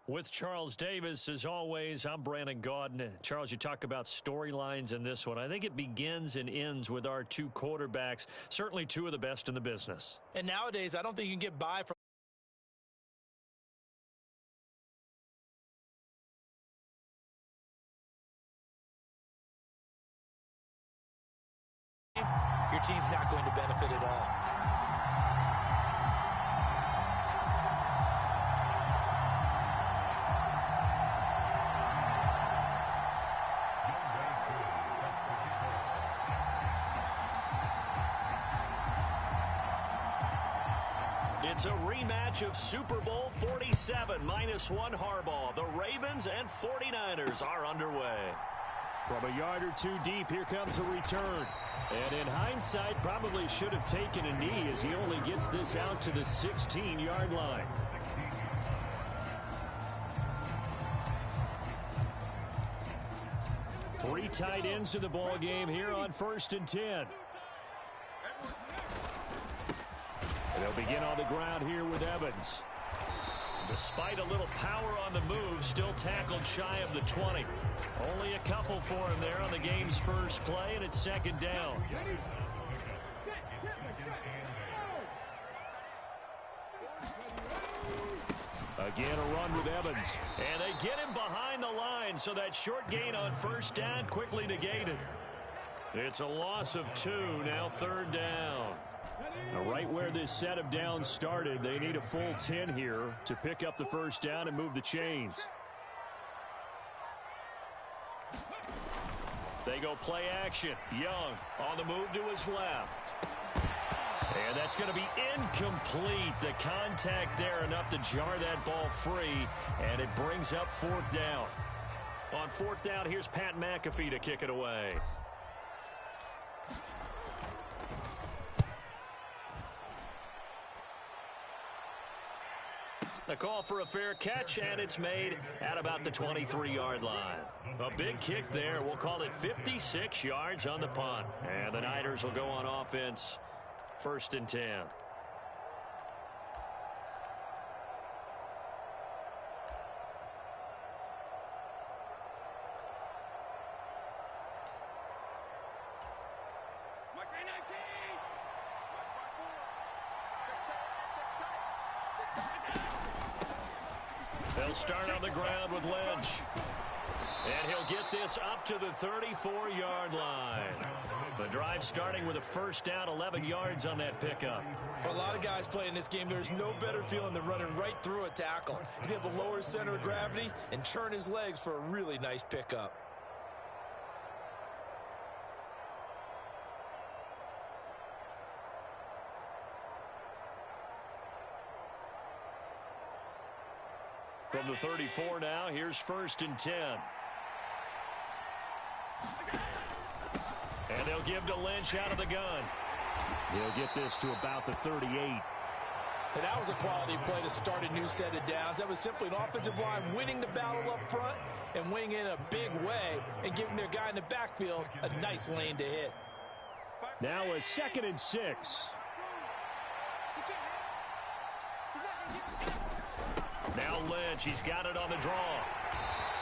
With Charles Davis, as always, I'm Brandon Gaudin. Charles, you talk about storylines in this one. I think it begins and ends with our two quarterbacks, certainly two of the best in the business. And nowadays, I don't think you can get by from your team's not going to benefit at all. It's a rematch of Super Bowl 47, -1 Harbaugh. The Ravens and 49ers are underway. From a yard or two deep, here comes a return. And in hindsight, probably should have taken a knee as he only gets this out to the 16-yard line. Three tight ends in the ball game here on 1st and 10. And they'll begin on the ground here with Evans. Despite a little power on the move, still tackled shy of the 20. Only a couple for him there on the game's first play, and it's 2nd down. Again, a run with Evans. And they get him behind the line, so that short gain on 1st down quickly negated. It's a loss of 2, now 3rd down. Now, right where this set of downs started, they need a full 10 here to pick up the 1st down and move the chains. They go play action. Young on the move to his left. And that's going to be incomplete. The contact there enough to jar that ball free, and it brings up 4th down. On 4th down, here's Pat McAfee to kick it away. The call for a fair catch, and it's made at about the 23-yard line. A big kick there. We'll call it 56 yards on the punt. And the Niners will go on offense, 1st and 10. They'll start on the ground with Lynch. And he'll get this up to the 34-yard line. The drive starting with a 1st down, 11 yards on that pickup. For a lot of guys playing this game, there's no better feeling than running right through a tackle. He's able to lower his center of gravity and churn his legs for a really nice pickup. From the 34 now, here's 1st and 10. And they'll give to Lynch out of the gun. He'll get this to about the 38. And that was a quality play to start a new set of downs. That was simply an offensive line winning the battle up front and winning in a big way and giving their guy in the backfield a nice lane to hit. Now a 2nd and 6. Now Lynch, he's got it on the draw.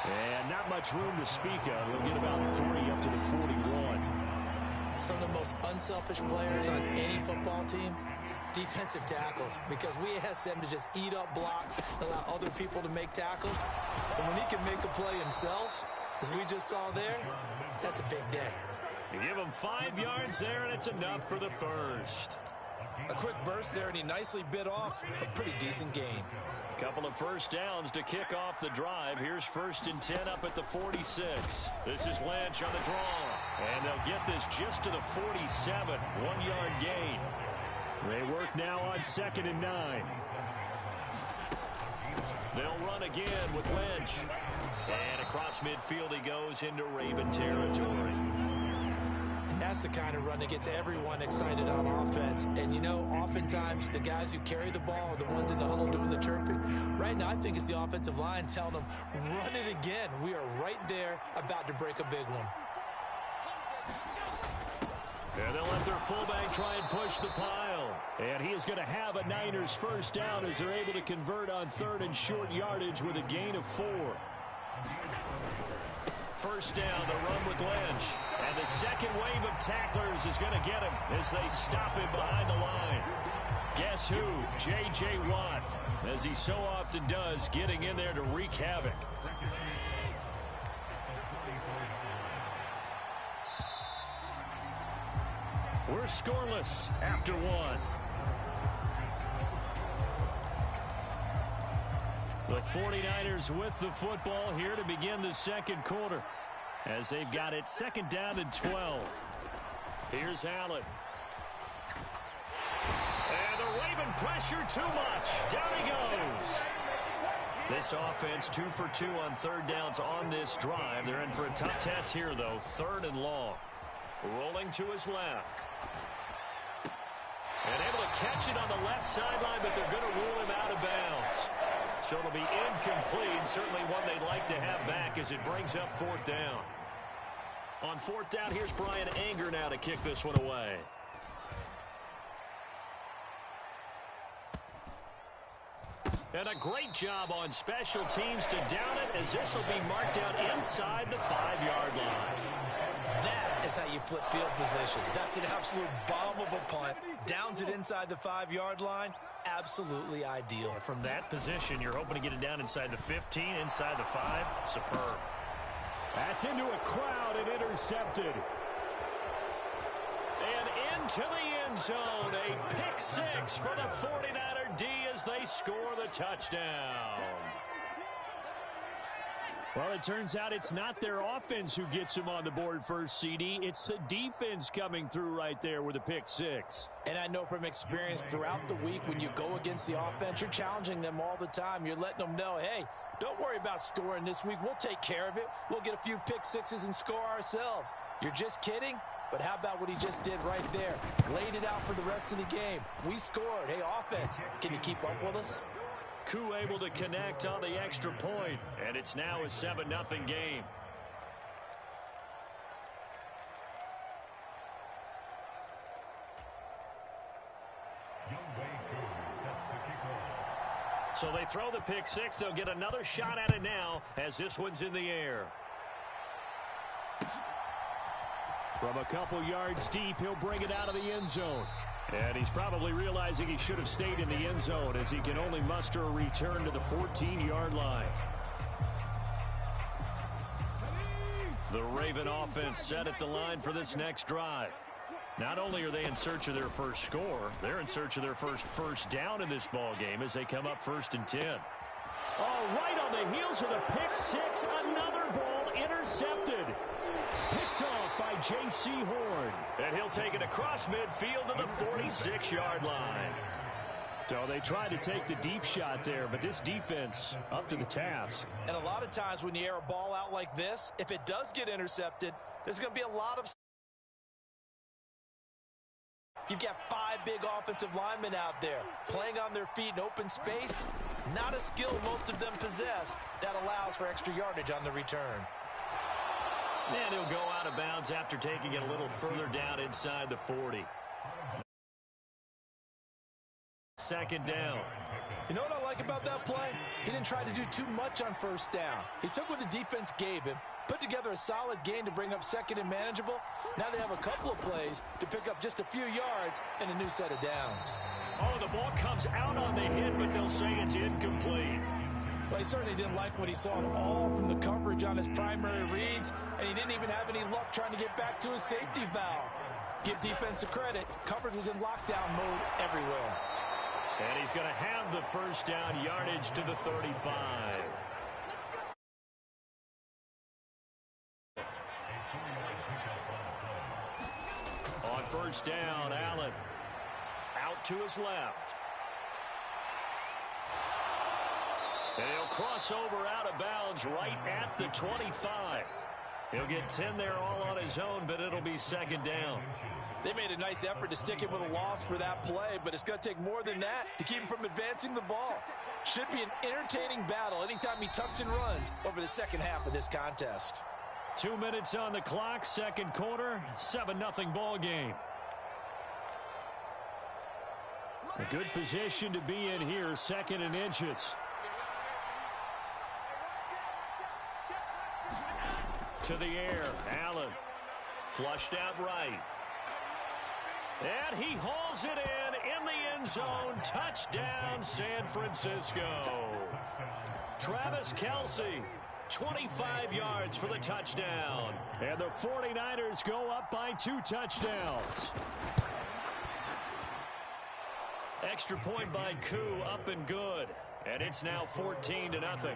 And not much room to speak of. He'll get about 3 up to the 41. Some of the most unselfish players on any football team, defensive tackles, because we ask them to just eat up blocks, allow other people to make tackles. And when he can make a play himself, as we just saw there, that's a big day. You give him 5 yards there, and it's enough for the 1st. A quick burst there, and he nicely bit off a pretty decent gain. Couple of 1st downs to kick off the drive. Here's 1st and 10 up at the 46. This is Lynch on the draw. And they'll get this just to the 47. 1-yard gain. They work now on 2nd and 9. They'll run again with Lynch. And across midfield he goes into Raven territory. And that's the kind of run that gets everyone excited on offense. And, you know, oftentimes the guys who carry the ball are the ones in the huddle doing the chirping. Right now, I think it's the offensive line telling them, run it again. We are right there about to break a big one. And they'll let their fullback try and push the pile. And he is going to have a Niners first down as they're able to convert on 3rd and short yardage with a gain of 4. First down, the run with Lynch. And the second wave of tacklers is going to get him as they stop him behind the line. Guess who? J.J. Watt, as he so often does, getting in there to wreak havoc. We're scoreless after 1. The 49ers with the football here to begin the second quarter as they've got it 2nd down and 12. Here's Allen. And they're waving pressure too much. Down he goes. This offense 2 for 2 on 3rd downs on this drive. They're in for a tough test here, though. 3rd and long. Rolling to his left. And able to catch it on the left sideline, but they're going to rule him out of bounds. So it'll be incomplete. Certainly one they'd like to have back as it brings up 4th down. On 4th down, here's Brian Anger now to kick this one away. And a great job on special teams to down it, as this will be marked out inside the 5-yard line. That is how you flip field position. That's an absolute bomb of a punt. Downs it inside the 5-yard line. Absolutely ideal. From that position, you're hoping to get it down inside the 15, inside the 5. Superb. That's into a crowd and intercepted. And into the end zone. A pick 6 for the 49er D as they score the touchdown. Well, it turns out it's not their offense who gets them on the board first, CD. It's the defense coming through right there with a pick 6. And I know from experience throughout the week, when you go against the offense, you're challenging them all the time. You're letting them know, hey, don't worry about scoring this week. We'll take care of it. We'll get a few pick 6s and score ourselves. You're just kidding? But how about what he just did right there? Laid it out for the rest of the game. We scored. Hey, offense, can you keep up with us? Koo able to connect on the extra point, and it's now a 7-0 game. So they throw the pick 6. They'll get another shot at it now as this one's in the air. From a couple yards deep, he'll bring it out of the end zone. And he's probably realizing he should have stayed in the end zone as he can only muster a return to the 14-yard line. The Raven offense set at the line for this next drive. Not only are they in search of their first score, they're in search of their first down in this ball game as they come up 1st and 10. Oh, right on the heels of the pick 6, another ball intercepted. Picked off by J.C. Horn. And he'll take it across midfield to the 46-yard line. So they tried to take the deep shot there, but this defense up to the task. And a lot of times when you air a ball out like this, if it does get intercepted, there's going to be a lot of... You've got 5 big offensive linemen out there playing on their feet in open space. Not a skill most of them possess that allows for extra yardage on the return. And he'll go out of bounds after taking it a little further down inside the 40. 2nd down. You know what I like about that play? He didn't try to do too much on 1st down. He took what the defense gave him, put together a solid gain to bring up 2nd and manageable. Now they have a couple of plays to pick up just a few yards and a new set of downs. Oh, the ball comes out on the hit, but they'll say it's incomplete. Well, he certainly didn't like what he saw at all from the coverage on his primary reads, and he didn't even have any luck trying to get back to his safety valve. Give defense a credit. Coverage was in lockdown mode everywhere. And he's going to have the first down yardage to the 35. On 1st down, Allen out to his left. And he'll cross over out of bounds right at the 25. He'll get 10 there all on his own, but it'll be 2nd down. They made a nice effort to stick him with a loss for that play, but it's going to take more than that to keep him from advancing the ball. Should be an entertaining battle anytime he tucks and runs over the second half of this contest. 2 minutes on the clock, second quarter, 7-0 ball game. A good position to be in here, second and inches. To the air, Allen. Flushed out right. And he hauls it in the end zone. Touchdown, San Francisco. Travis Kelce, 25 yards for the touchdown. And the 49ers go up by 2 touchdowns. Extra point by Koo, up and good. And it's now 14-0.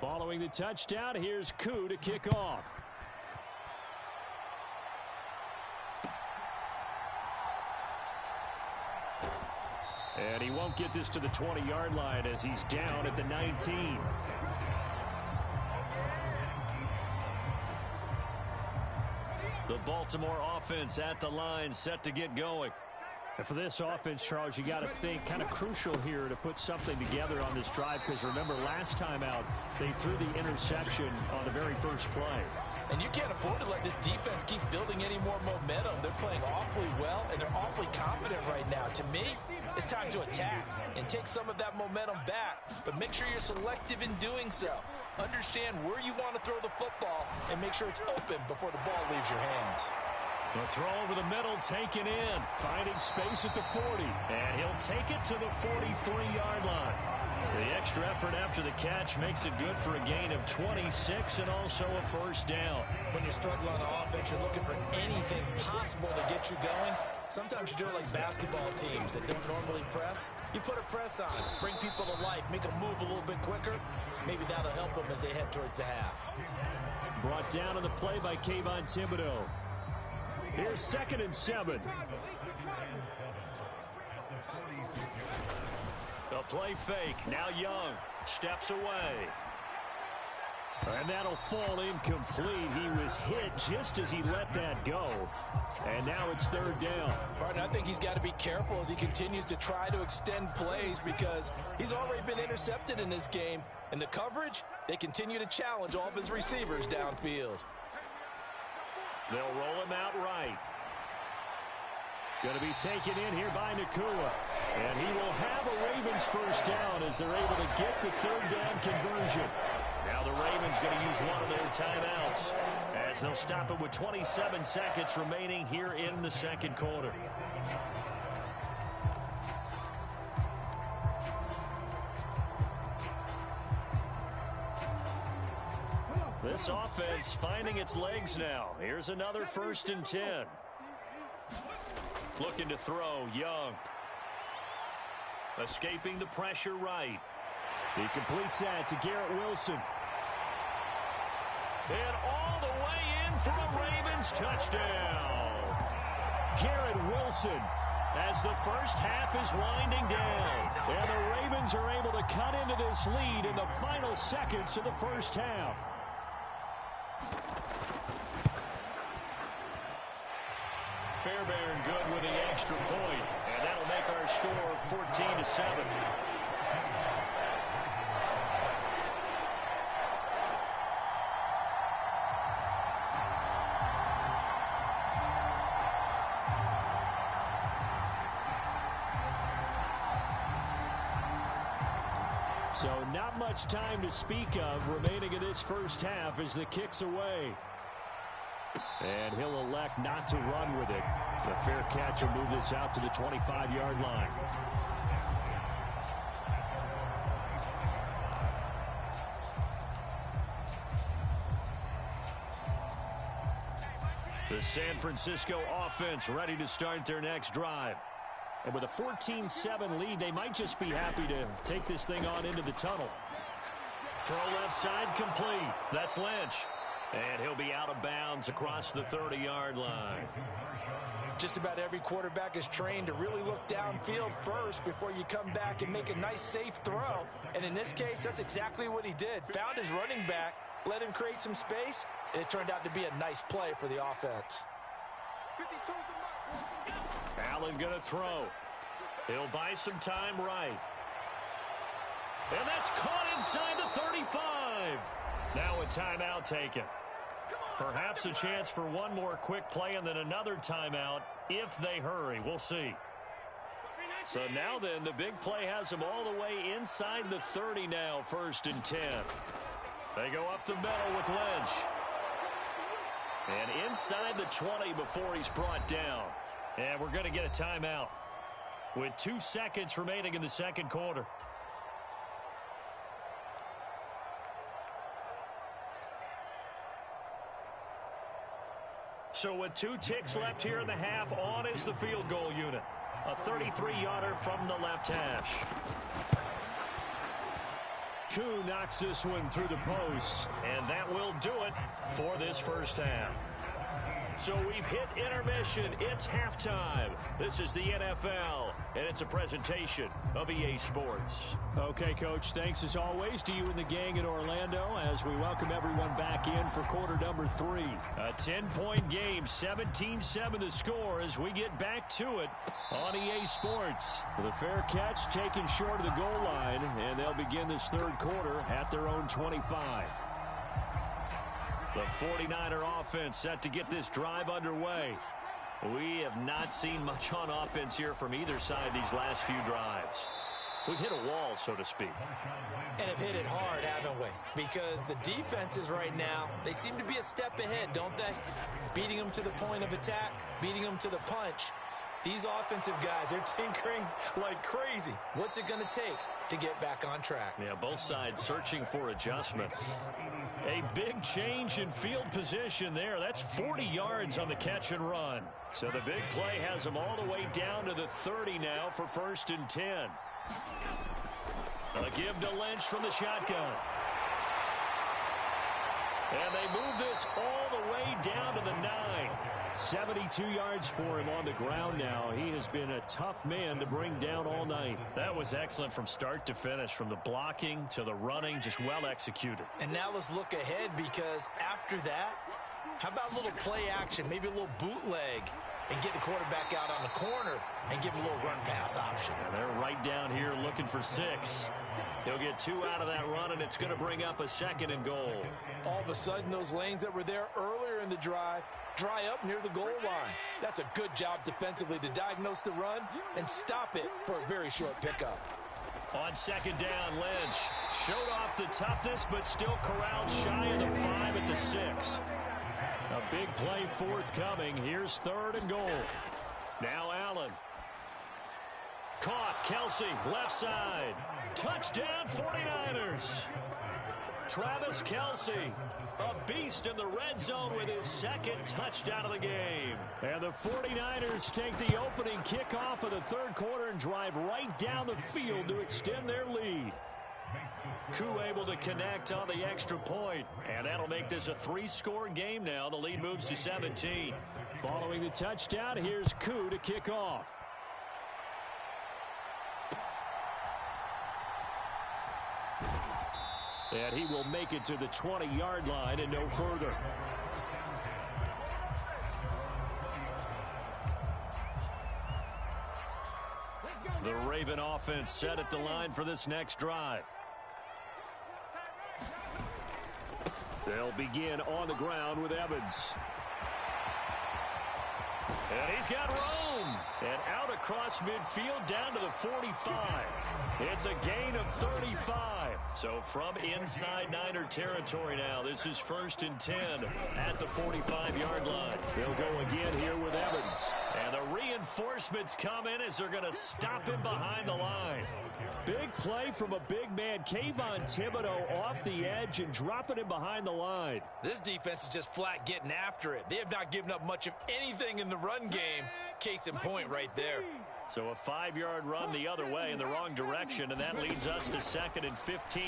Following the touchdown, here's Koo to kick off. And he won't get this to the 20-yard line as he's down at the 19. The Baltimore offense at the line, set to get going. And for this offense, Charles, you got to think kind of crucial here to put something together on this drive, because remember last time out they threw the interception on the very first play. And you can't afford to let this defense keep building any more momentum. They're playing awfully well, and they're awfully confident right now. To me, it's time to attack and take some of that momentum back. But make sure you're selective in doing so. Understand where you want to throw the football and make sure it's open before the ball leaves your hands. The throw over the middle taken in, finding space at the 40, and he'll take it to the 43-yard line. The extra effort after the catch makes it good for a gain of 26 and also a first down. When you're struggling on offense, you're looking for anything possible to get you going. Sometimes you do it like basketball teams that don't normally press. You put a press on, bring people to life, make them move a little bit quicker. Maybe that'll help them as they head towards the half. Brought down on the play by Kayvon Thibodeau. Here's 2nd and 7. The play fake. Now Young steps away. And that'll fall incomplete. He was hit just as he let that go. And now it's 3rd down. Partner, I think he's got to be careful as he continues to try to extend plays, because he's already been intercepted in this game. And the coverage, they continue to challenge all of his receivers downfield. They'll roll him out right. Going to be taken in here by Nakua. And he will have a Ravens first down as they're able to get the 3rd down conversion. Now the Ravens going to use one of their timeouts as they'll stop it with 27 seconds remaining here in the second quarter. This offense finding its legs now. Here's another 1st and 10. Looking to throw, Young. Escaping the pressure right. He completes that to Garrett Wilson. And all the way in for a Ravens touchdown. Garrett Wilson as the first half is winding down. And the Ravens are able to cut into this lead in the final seconds of the first half. Fairbairn good with the extra point, and that'll make our score 14-7. So not much time to speak of remaining in this first half as the kick's away. And he'll elect not to run with it. The fair catch will move this out to the 25-yard line. The San Francisco offense ready to start their next drive. And with a 14-7 lead, they might just be happy to take this thing on into the tunnel. Throw left side complete. That's Lynch. And he'll be out of bounds across the 30-yard line. Just about every quarterback is trained to really look downfield first before you come back and make a nice, safe throw. And in this case, that's exactly what he did. Found his running back, let him create some space, and it turned out to be a nice play for the offense. Allen going to throw. He'll buy some time right. And that's caught inside the 35. Now a timeout taken. Perhaps a chance for one more quick play and then another timeout if they hurry. We'll see. So now then, the big play has them all the way inside the 30 now, 1st and 10. They go up the middle with Lynch. And inside the 20 before he's brought down. And we're going to get a timeout with 2 seconds remaining in the second quarter. So with 2 ticks left here in the half, on is the field goal unit. A 33-yarder from the left hash. Koo knocks this one through the post, and that will do it for this first half. So we've hit intermission. It's halftime. This is the NFL, and it's a presentation of EA Sports. Okay, Coach, thanks as always to you and the gang in Orlando as we welcome everyone back in for quarter number 3. A 10-point game, 17-7 the score as we get back to it on EA Sports. The fair catch taken short of the goal line, and they'll begin this third quarter at their own 25. The 49er offense set to get this drive underway. We have not seen much on offense here from either side these last few drives. We've hit a wall, so to speak. And have hit it hard, haven't we? Because the defenses right now, they seem to be a step ahead, don't they? Beating them to the point of attack, beating them to the punch. These offensive guys, they're tinkering like crazy. What's it going to take to get back on track? Yeah, both sides searching for adjustments. A big change in field position there. That's 40 yards on the catch and run. So the big play has them all the way down to the 30 now for 1st and 10. A give to Lynch from the shotgun. And they move this all the way down to the 9. 72 yards for him on the ground now. He has been a tough man to bring down all night. That was excellent from start to finish, from the blocking to the running, just well executed. And now let's look ahead, because after that, how about a little play action, maybe a little bootleg, and get the quarterback out on the corner and give him a little run pass option. And they're right down here looking for 6. He'll get 2 out of that run, and it's going to bring up a 2nd and goal. All of a sudden, those lanes that were there earlier in the drive dry up near the goal line. That's a good job defensively to diagnose the run and stop it for a very short pickup. On 2nd down, Lynch showed off the toughness, but still corralled shy of the 5 at the 6. A big play forthcoming. Here's 3rd and goal. Now Allen. Caught. Kelsey, left side. Touchdown, 49ers. Travis Kelsey, a beast in the red zone with his 2nd touchdown of the game. And the 49ers take the opening kickoff of the third quarter and drive right down the field to extend their lead. Koo able to connect on the extra point, and that'll make this a 3-score game now. The lead moves to 17. Following the touchdown, here's Koo to kick off. And he will make it to the 20-yard line and no further. The Raven offense set at the line for this next drive. They'll begin on the ground with Evans. And he's got room. And out across midfield down to the 45. It's a gain of 35. So from inside Niner territory now, this is 1st and 10 at the 45-yard line. They'll go again here with Evans. And the reinforcements come in as they're going to stop him behind the line. Big play from a big man, Kayvon Thibodeau, off the edge and dropping him behind the line. This defense is just flat getting after it. They have not given up much of anything in the run game. Case in point right there. So a 5-yard run the other way in the wrong direction, and that leads us to 2nd and 15.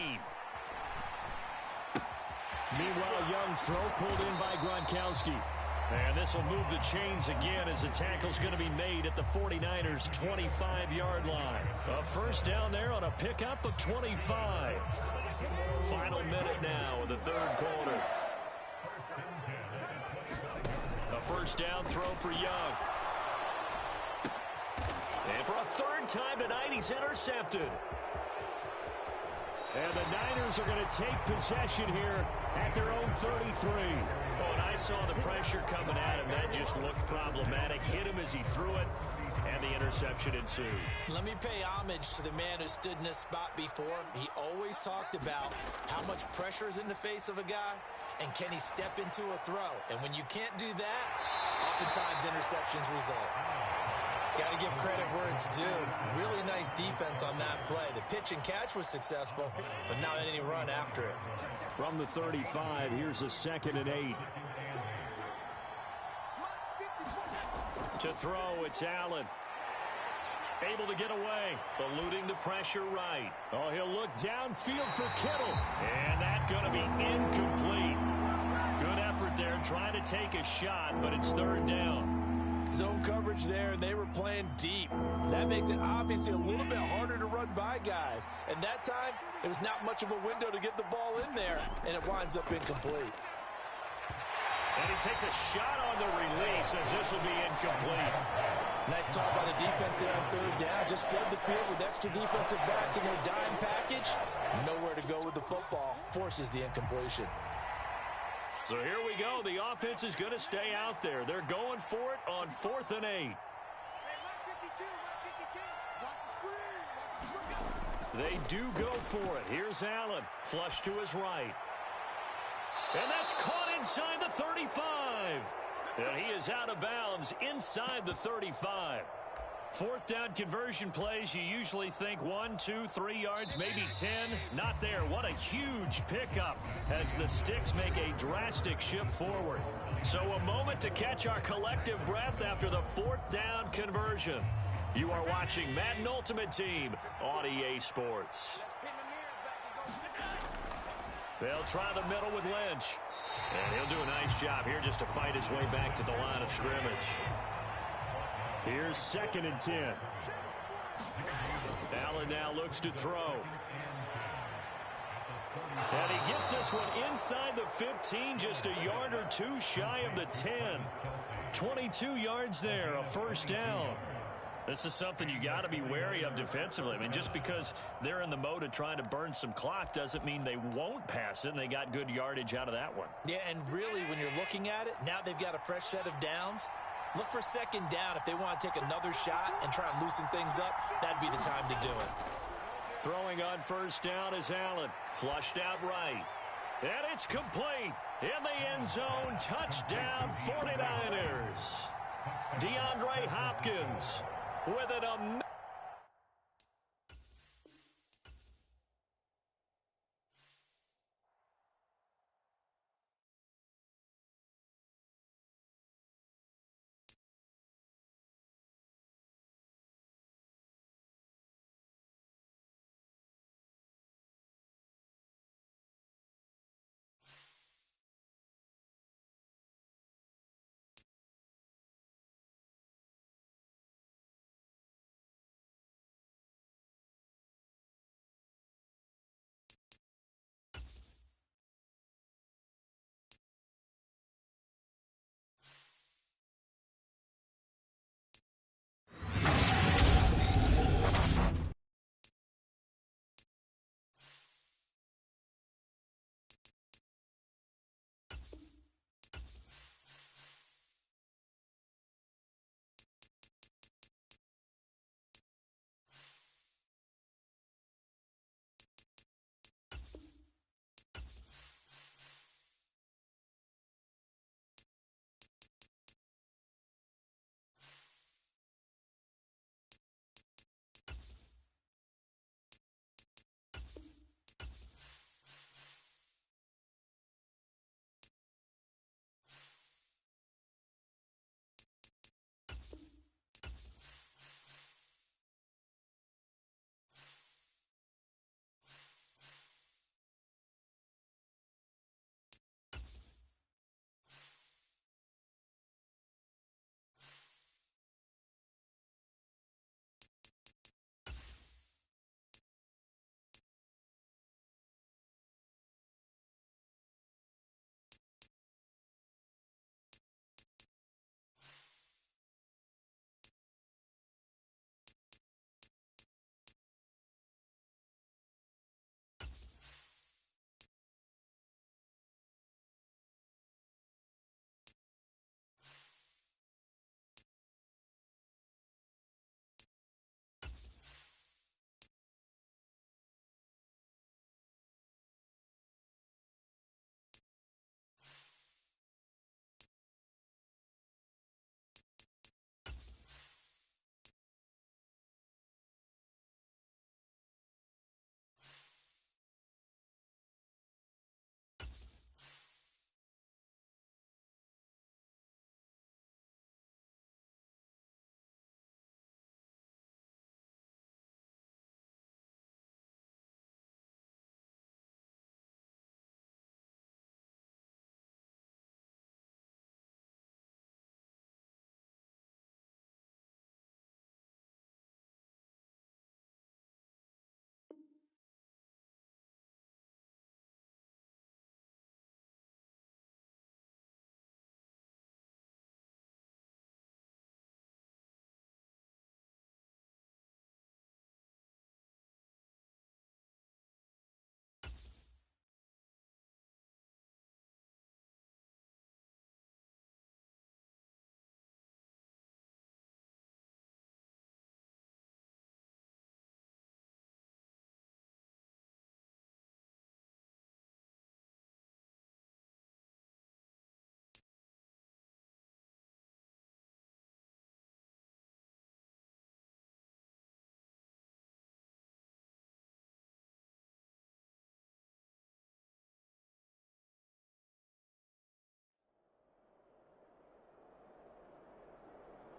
Meanwhile, Young's throw pulled in by Gronkowski. And this will move the chains again as the tackle's going to be made at the 49ers' 25-yard line. A 1st down there on a pickup of 25. Final minute now of the third quarter. A 1st down throw for Young. And for a third time tonight, he's intercepted. And the Niners are going to take possession here at their own 33. Oh, and I saw the pressure coming at him. That just looked problematic. Hit him as he threw it, and the interception ensued. Let me pay homage to the man who stood in this spot before. He always talked about how much pressure is in the face of a guy, and can he step into a throw. And when you can't do that, oftentimes interceptions result. Got to give credit where it's due. Really nice defense on that play. The pitch and catch was successful, but not any run after it. From the 35, here's a 2nd and 8. To throw, it's Allen. Able to get away, eluding the pressure right. Oh, he'll look downfield for Kittle. And that's going to be incomplete. Good effort there, trying to take a shot, but it's 3rd down. Zone coverage there, and they were playing deep. That makes it obviously a little bit harder to run by guys. And that time, there was not much of a window to get the ball in there, and it winds up incomplete. And he takes a shot on the release as this will be incomplete. Nice call by the defense there on 3rd down. Just flood the field with extra defensive backs in their dime package. Nowhere to go with the football. Forces the incompletion. So here we go. The offense is going to stay out there. They're going for it on 4th and 8. They do go for it. Here's Allen. Flush to his right. And that's caught inside the 35. And he is out of bounds inside the 35. 4th down conversion plays, you usually think 1, 2, 3 yards, maybe 10. Not there. What a huge pickup as the Sticks make a drastic shift forward. So a moment to catch our collective breath after the 4th down conversion. You are watching Madden Ultimate Team on EA Sports. They'll try the middle with Lynch. And he'll do a nice job here just to fight his way back to the line of scrimmage. Here's 2nd and 10. Allen now looks to throw. And he gets this one inside the 15, just a yard or 2 shy of the 10. 22 yards there, a 1st down. This is something you got to be wary of defensively. I mean, just because they're in the mode of trying to burn some clock doesn't mean they won't pass it, and they got good yardage out of that one. Yeah, and really, when you're looking at it, now they've got a fresh set of downs. Look for 2nd down if they want to take another shot and try and loosen things up. That'd be the time to do it. Throwing on 1st down is Allen. Flushed out right. And it's complete. In the end zone, touchdown 49ers. DeAndre Hopkins with an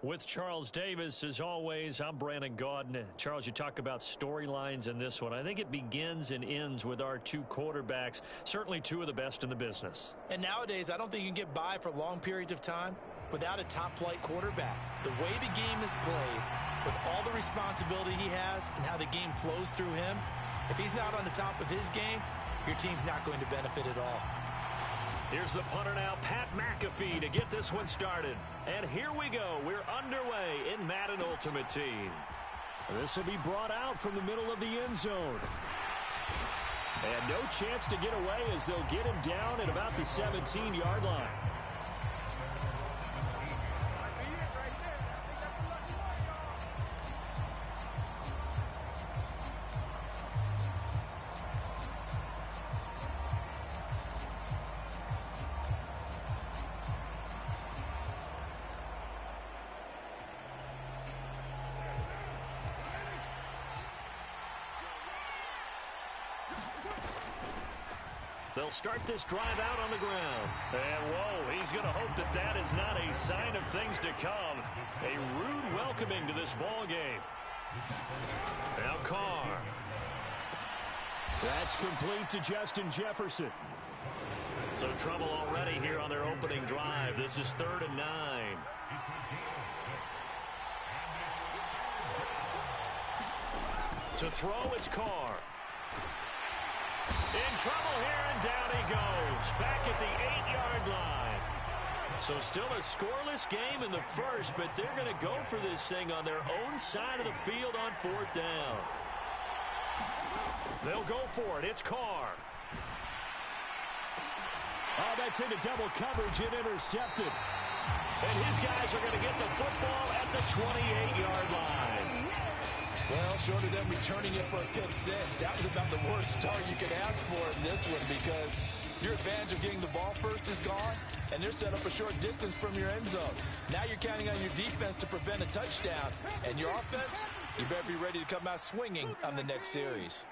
With Charles Davis, as always, I'm Brandon Gaudin. Charles, you talk about storylines in this one. I think it begins and ends with our two quarterbacks, certainly two of the best in the business. And nowadays, I don't think you can get by for long periods of time without a top-flight quarterback. The way the game is played, with all the responsibility he has and how the game flows through him, if he's not on the top of his game, your team's not going to benefit at all. Here's the punter now, Pat McAfee, to get this one started. And here we go. We're underway in Madden Ultimate Team. This will be brought out from the middle of the end zone. And no chance to get away as they'll get him down at about the 17-yard line. They'll start this drive out on the ground. And, whoa, he's going to hope that that is not a sign of things to come. A rude welcoming to this ball game. Now Carr. That's complete to Justin Jefferson. So trouble already here on their opening drive. This is 3rd and 9. To throw, it's Carr. In trouble here, and down he goes. Back at the 8-yard line. So still a scoreless game in the first, but they're going to go for this thing on their own side of the field on 4th down. They'll go for it. It's Carr. Oh, that's into double coverage and intercepted. And his guys are going to get the football at the 28-yard line. Well, short of them returning it for a pick six, that was about the worst start you could ask for in this one because your advantage of getting the ball first is gone, and they're set up a short distance from your end zone. Now you're counting on your defense to prevent a touchdown, and your offense, you better be ready to come out swinging on the next series.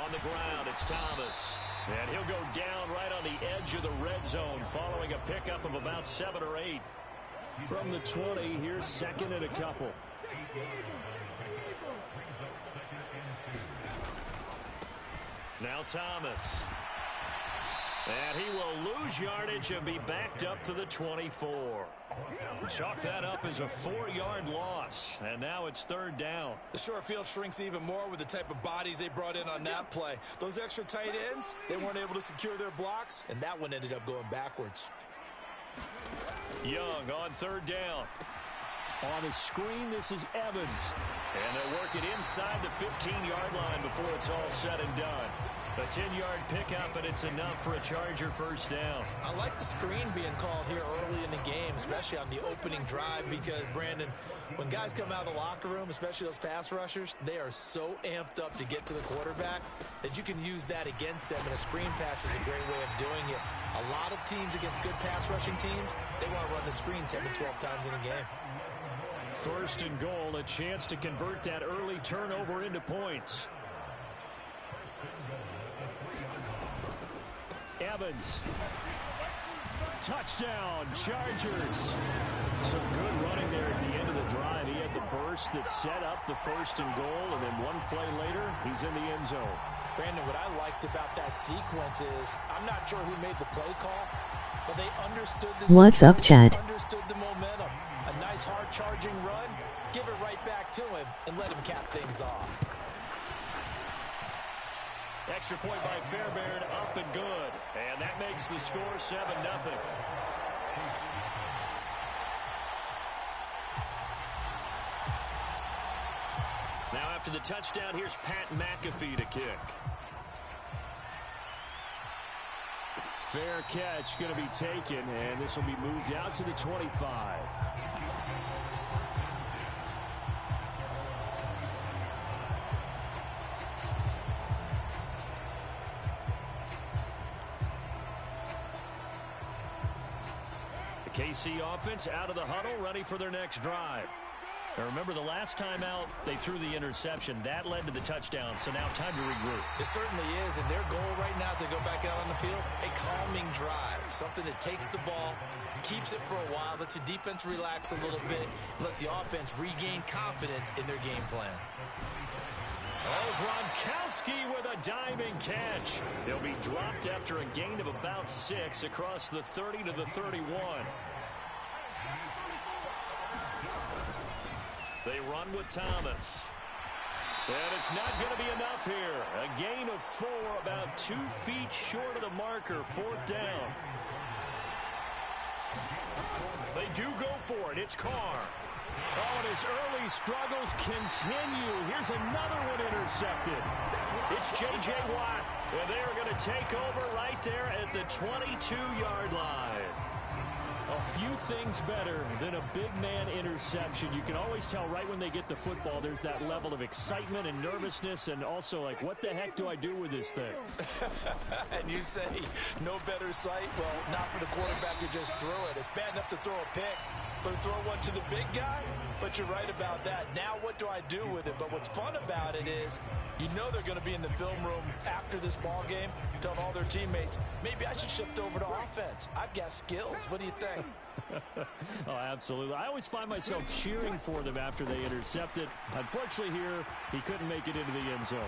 On the ground, it's Thomas. And he'll go down right on the edge of the red zone following a pickup of about 7 or 8. From the 20, here's 2nd and a couple. Now Thomas. And he will lose yardage and be backed up to the 24. Chalk that up as a 4-yard loss. And now it's 3rd down. The short field shrinks even more with the type of bodies they brought in on that play. Those extra tight ends, they weren't able to secure their blocks, and that one ended up going backwards. Young on 3rd down. On the screen, this is Evans. And they'll work it inside the 15-yard line before it's all said and done. A 10-yard pickup, and it's enough for a Charger 1st down. I like the screen being called here early in the game, especially on the opening drive, because, Brandon, when guys come out of the locker room, especially those pass rushers, they are so amped up to get to the quarterback that you can use that against them, and a screen pass is a great way of doing it. A lot of teams against good pass rushing teams, they want to run the screen 10 to 12 times in a game. 1st and goal, a chance to convert that early turnover into points. Evans. Touchdown, Chargers. Some good running there at the end of the drive. He had the burst that set up the 1st and goal, and then one play later, he's in the end zone. Brandon, what I liked about that sequence is, I'm not sure who made the play call, but they understood the What's up, Chad? Understood the momentum. A nice hard charging run, give it right back to him, and let him cap things off. Extra point by Fairbairn, up and good. And that makes the score 7-0. Now after the touchdown, here's Pat McAfee to kick. Fair catch going to be taken, and this will be moved out to the 25. The KC offense out of the huddle, ready for their next drive. Now remember, the last time out, they threw the interception. That led to the touchdown, so now time to regroup. It certainly is, and their goal right now as they go back out on the field, a calming drive, something that takes the ball, keeps it for a while, lets the defense relax a little bit, lets the offense regain confidence in their game plan. Oh, Gronkowski with a diving catch. He'll be dropped after a gain of about 6 across the 30 to the 31. They run with Thomas. And it's not going to be enough here. A gain of 4, about 2 feet short of the marker, 4th down. They do go for it. It's Carr. Oh, and his early struggles continue. Here's another one intercepted. It's J.J. Watt. And they are going to take over right there at the 22-yard line. A few things better than a big man interception. You can always tell right when they get the football, there's that level of excitement and nervousness, and also like, what the heck do I do with this thing? And you say no better sight? Well, not for the quarterback who just threw it. It's bad enough to throw a pick, but throw one to the big guy? But you're right about that. Now what do I do with it? But what's fun about it is you know they're going to be in the film room after this ball game telling all their teammates, maybe I should shift over to offense. I've got skills. What do you think? Oh, absolutely. I always find myself cheering for them after they intercept it. Unfortunately here, he couldn't make it into the end zone.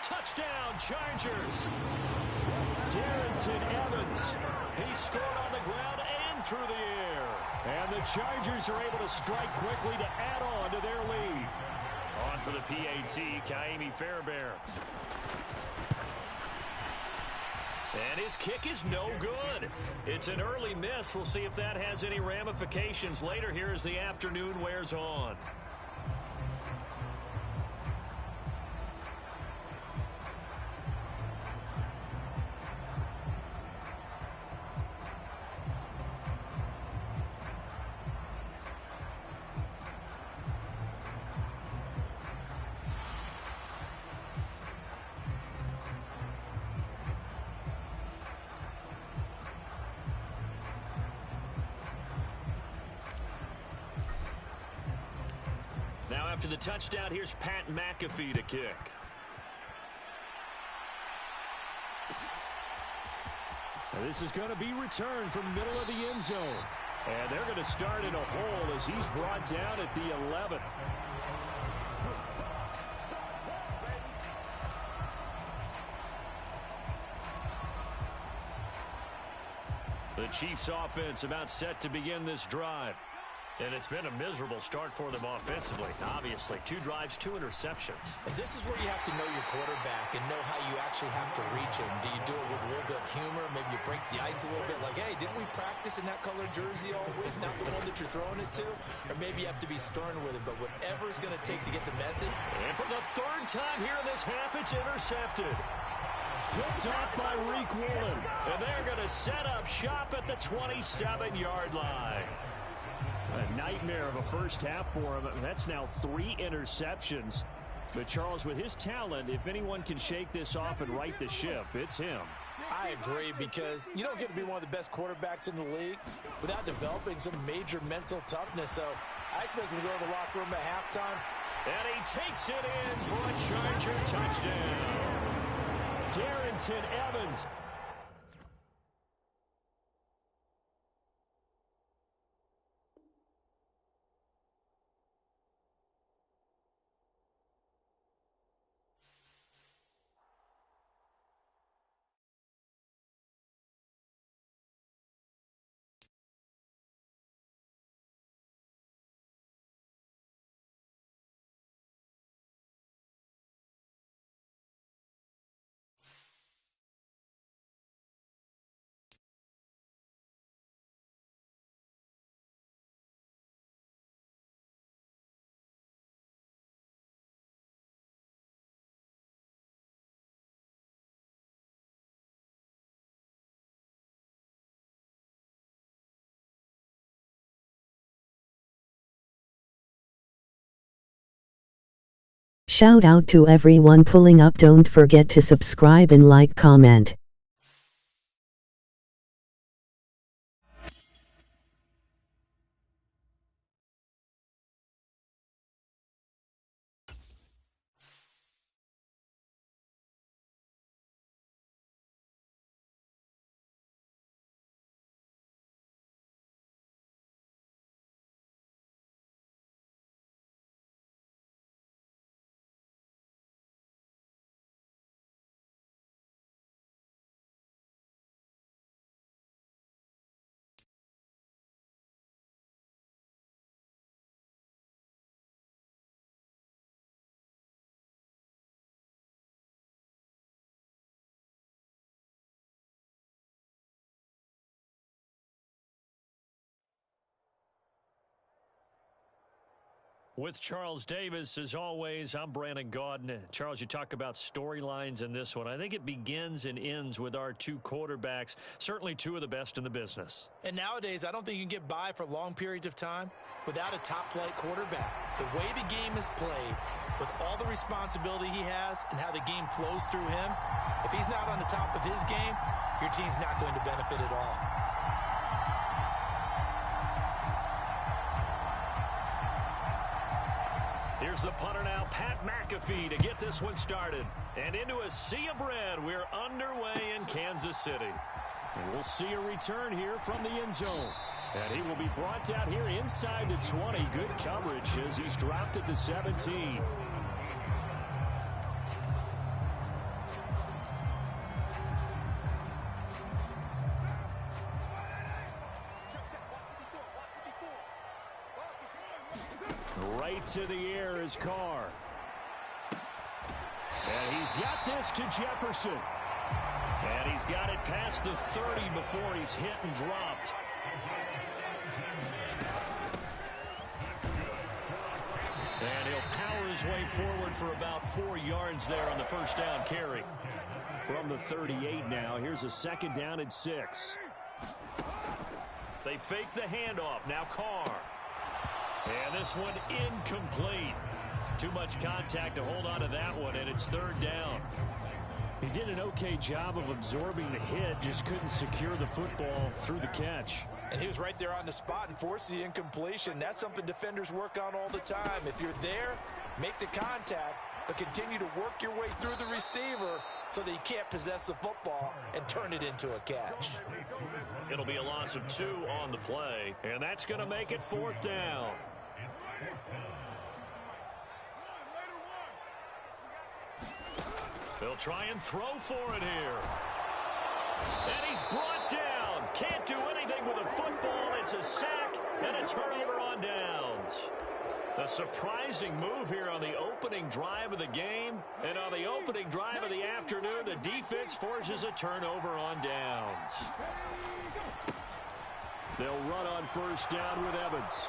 Touchdown, Chargers. Darrington Evans. He scored on the ground and through the air. And the Chargers are able to strike quickly to add on to their lead. On for the PAT, Kaimi Fairbairn. And his kick is no good. It's an early miss. We'll see if that has any ramifications later here as the afternoon wears on. Now after the touchdown, here's Pat McAfee to kick. Now this is going to be returned from the middle of the end zone. And they're going to start in a hole as he's brought down at the 11. The Chiefs offense about set to begin this drive. And it's been a miserable start for them offensively. Obviously, 2 drives, 2 interceptions. And this is where you have to know your quarterback and know how you actually have to reach him. Do you do it with a little bit of humor? Maybe you break the ice a little bit like, hey, didn't we practice in that color jersey all week? Not the one that you're throwing it to? Or maybe you have to be stern with it. But whatever it's going to take to get the message. And for the 3rd time here in this half, it's intercepted. Picked off by Reek Woolen. And they're going to set up shop at the 27-yard line. A nightmare of a first half for him. That's now 3 interceptions. But Charles, with his talent, if anyone can shake this off and right the ship, it's him. I agree, because you don't get to be one of the best quarterbacks in the league without developing some major mental toughness. So I expect him to go to the locker room at halftime. And he takes it in for a Charger touchdown. Darrington Evans. Shout out to everyone pulling up. Don't forget to subscribe and like, comment. With Charles Davis, as always, I'm Brandon Gaudin. Charles, you talk about storylines in this one. I think it begins and ends with our two quarterbacks, certainly two of the best in the business. And nowadays, I don't think you can get by for long periods of time without a top-flight quarterback. The way the game is played, with all the responsibility he has and how the game flows through him, if he's not on the top of his game, your team's not going to benefit at all. Here's the punter now, Pat McAfee, to get this one started. And into a sea of red, we're underway in Kansas City. And we'll see a return here from the end zone. And he will be brought down here inside the 20. Good coverage as he's dropped at the 17. Right to the air is Carr. And he's got this to Jefferson. And he's got it past the 30 before he's hit and dropped. And he'll power his way forward for about 4 yards there on the first down carry. From the 38 now, here's a second down and 6. They fake the handoff. Now Carr. And this one incomplete. Too much contact to hold on to that one, and it's third down. He did an okay job of absorbing the hit, just couldn't secure the football through the catch. And he was right there on the spot and forced the incompletion. That's something defenders work on all the time. If you're there, make the contact, but continue to work your way through the receiver so that he can't possess the football and turn it into a catch. It'll be a loss of 2 on the play, and that's going to make it fourth down. They'll try and throw for it here. And he's brought down. Can't do anything with a football. It's a sack and a turnover on downs. A surprising move here on the opening drive of the game. And on the opening drive of the afternoon, the defense forces a turnover on downs. They'll run on first down with Evans.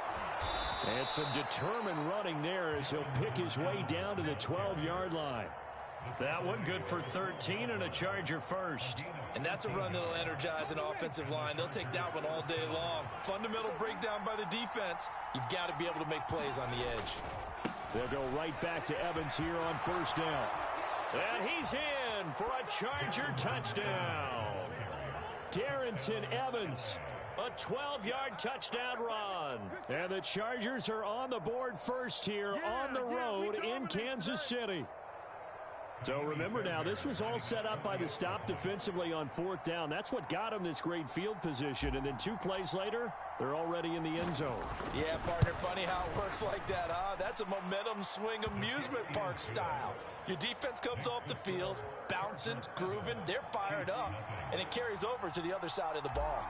And some determined running there as he'll pick his way down to the 12-yard line. That one good for 13 and a Charger first. And that's a run that'll energize an offensive line. They'll take that one all day long. Fundamental breakdown by the defense. You've got to be able to make plays on the edge. They'll go right back to Evans here on first down. And he's in for a Charger touchdown. Darrington Evans. A 12-yard touchdown run. And the Chargers are on the board first here on the road in Kansas City. So remember now, this was all set up by the stop defensively on fourth down. That's what got them this great field position. And then 2 plays later, they're already in the end zone. Yeah, partner, funny how it works like that, huh? That's a momentum swing amusement park style. Your defense comes off the field, bouncing, grooving, they're fired up, and it carries over to the other side of the ball.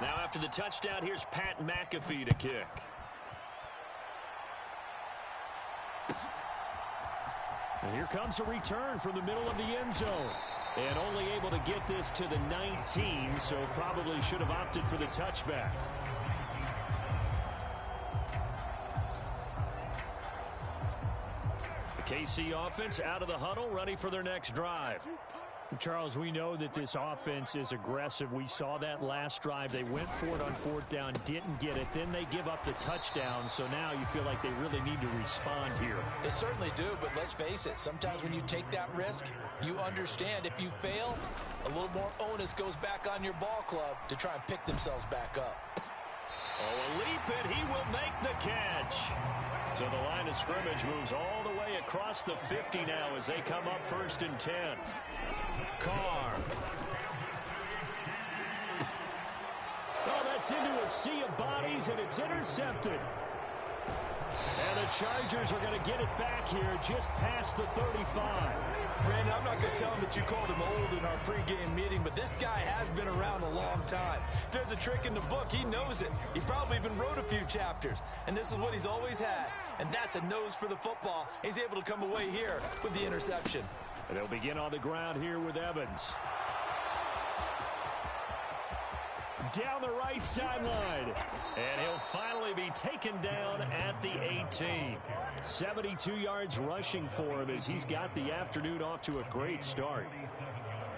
Now after the touchdown, here's Pat McAfee to kick. And here comes a return from the middle of the end zone. And only able to get this to the 19, so probably should have opted for the touchback. The KC offense out of the huddle, ready for their next drive. Charles, we know that this offense is aggressive. We saw that last drive. They went for it on fourth down, didn't get it. Then they give up the touchdown. So now you feel like they really need to respond here. They certainly do, but let's face it. Sometimes when you take that risk, you understand if you fail, a little more onus goes back on your ball club to try and pick themselves back up. Oh, a leap, and he will make the catch. So the line of scrimmage moves all the way across the 50 now as they come up first and 10. Carr. Oh, that's into a sea of bodies, and it's intercepted. And the Chargers are going to get it back here just past the 35. Brandon, I'm not going to tell him that you called him old in our pregame meeting, but this guy has been around a long time. If there's a trick in the book, he knows it. He probably even wrote a few chapters, and this is what he's always had, and that's a nose for the football. He's able to come away here with the interception. And they'll begin on the ground here with Evans. down the right sideline. And he'll finally be taken down at the 18. 72 yards rushing for him as he's got the afternoon off to a great start.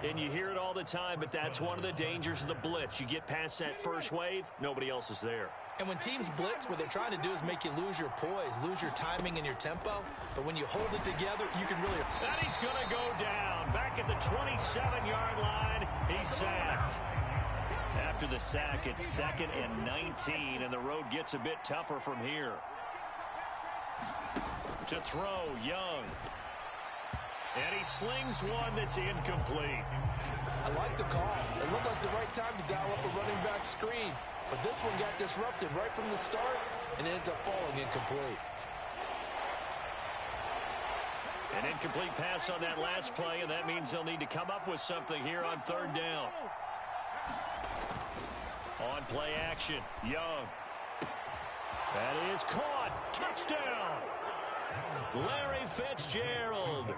And you hear it all the time, but that's one of the dangers of the blitz. You get past that first wave, nobody else is there. And when teams blitz, what they're trying to do is make you lose your poise, lose your timing and your tempo. But when you hold it together, you can really... And he's going to go down. Back at the 27-yard line, he's sacked. After the sack, it's 2nd and 19, and the road gets a bit tougher from here. To throw, Young. And he slings one that's incomplete. I like the call. It looked like the right time to dial up a running back screen. But this one got disrupted right from the start and ends up falling incomplete. An incomplete pass on that last play, and that means they'll need to come up with something here on 3rd down. On play action, Young. That is caught. Touchdown. Larry Fitzgerald,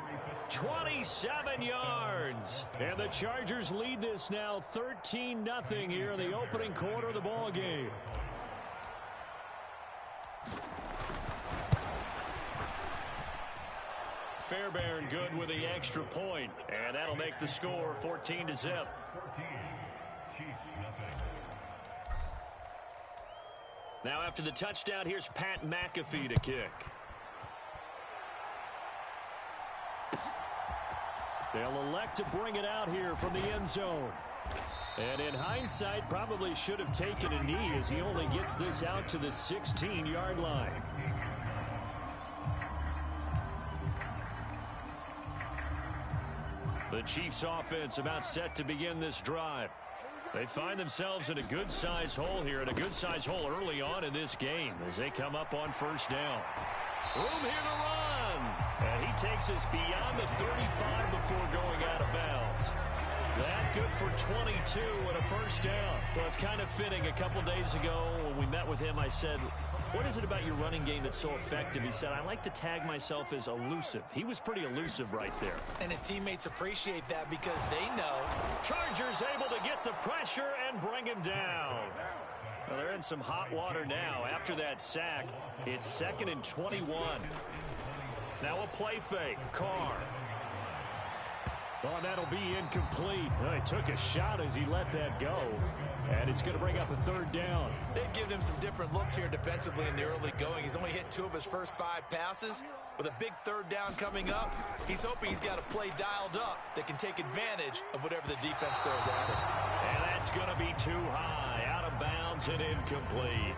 27 yards. And the Chargers lead this now 13-0 here in the opening quarter of the ball game. Fairbairn good with the extra point, and that'll make the score 14-0. Now after the touchdown, here's Pat McAfee to kick. They'll elect to bring it out here from the end zone. And in hindsight, probably should have taken a knee as he only gets this out to the 16-yard line. The Chiefs offense about set to begin this drive. They find themselves in a good-sized hole here, and a good-sized hole early on in this game as they come up on 1st down. Room here to run. And he takes us beyond the 35 before going out of bounds. That good for 22 and a 1st down. Well, it's kind of fitting. A couple days ago when we met with him, I said, what is it about your running game that's so effective? He said, I like to tag myself as elusive. He was pretty elusive right there. And his teammates appreciate that because they know. Chargers able to get the pressure and bring him down. Well, they're in some hot water now. After that sack, it's 2nd and 21. Now a play fake. Carr. Oh, that'll be incomplete. Well, he took a shot as he let that go. And it's going to bring up a 3rd down. They've given him some different looks here defensively in the early going. He's only hit 2 of his first 5 passes. With a big 3rd down coming up, he's hoping he's got a play dialed up that can take advantage of whatever the defense throws at him. And that's going to be too high. Out of bounds and incomplete.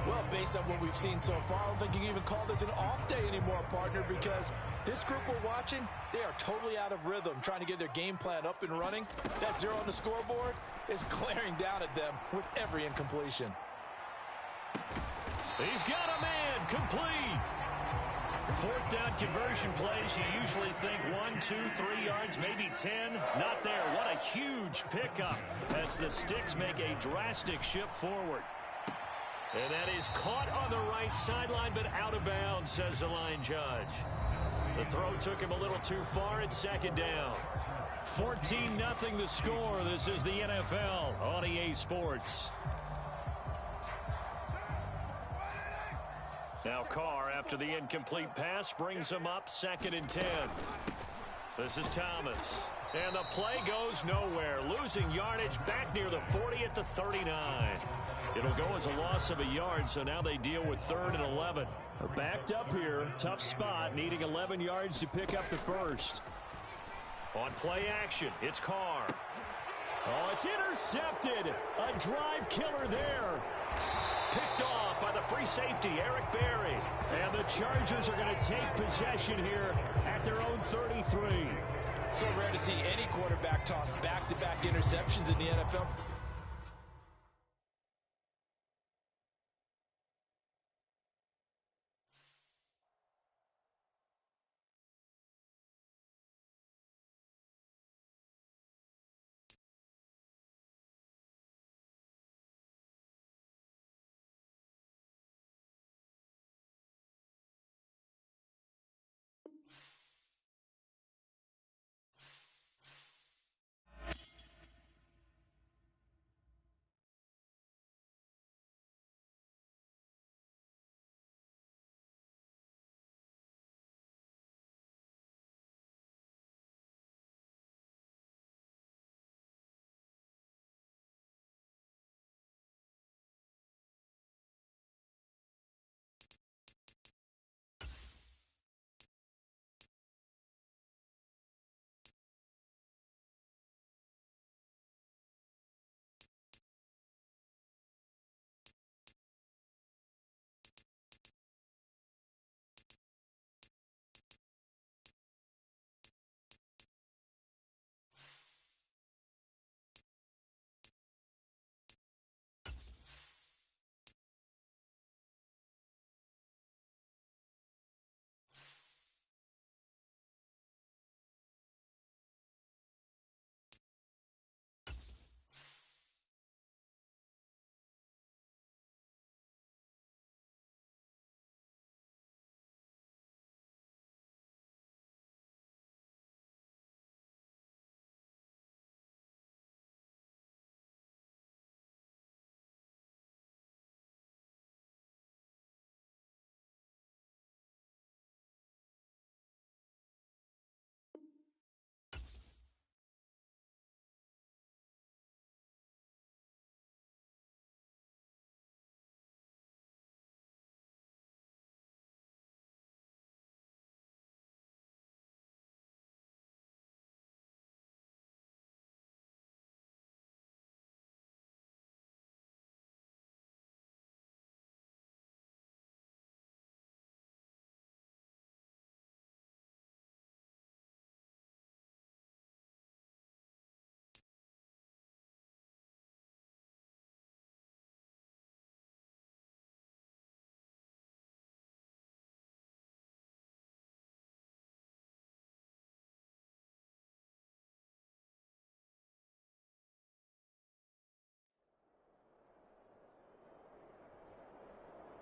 Well, based on what we've seen so far, I don't think you can even call this an off day anymore, partner, because this group we're watching, they are totally out of rhythm, trying to get their game plan up and running. That 0 on the scoreboard is glaring down at them with every incompletion. He's got a man. Complete. 4th down conversion plays, you usually think 1, 2, 3 yards, maybe 10. Not there. What a huge pickup as the Sticks make a drastic shift forward. And that is caught on the right sideline, but out of bounds, says the line judge. The throw took him a little too far. It's 2nd down. 14-0 the score. This is the NFL on EA Sports. Now Carr, after the incomplete pass, brings him up 2nd and 10. This is Thomas. And the play goes nowhere. Losing yardage back near the 40 at the 39. It'll go as a loss of a yard, so now they deal with 3rd and 11. They're backed up here. Tough spot, needing 11 yards to pick up the 1st. On play action, it's Carr. Oh, it's intercepted. A drive killer there. Picked off by the free safety, Eric Berry. And the Chargers are going to take possession here at their own 33. So rare to see any quarterback toss back-to-back interceptions in the NFL.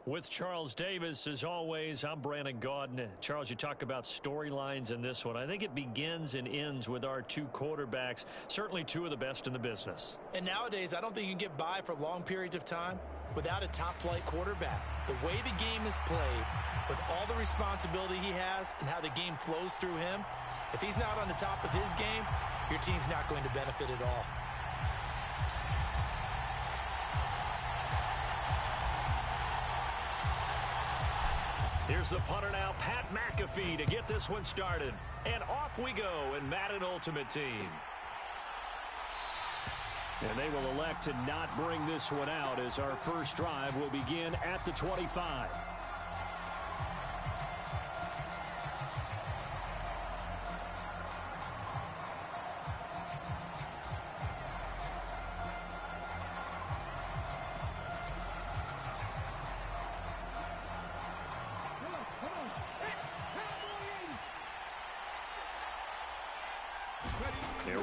With Charles Davis, as always, I'm Brandon Gaudin. Charles, you talk about storylines in this one. I think it begins and ends with our two quarterbacks, certainly two of the best in the business. And nowadays, I don't think you can get by for long periods of time without a top-flight quarterback. The way the game is played, with all the responsibility he has and how the game flows through him, if he's not on the top of his game, your team's not going to benefit at all. Here's the punter now, Pat McAfee, to get this one started. And off we go in Madden Ultimate Team. And they will elect to not bring this one out as our first drive will begin at the 25.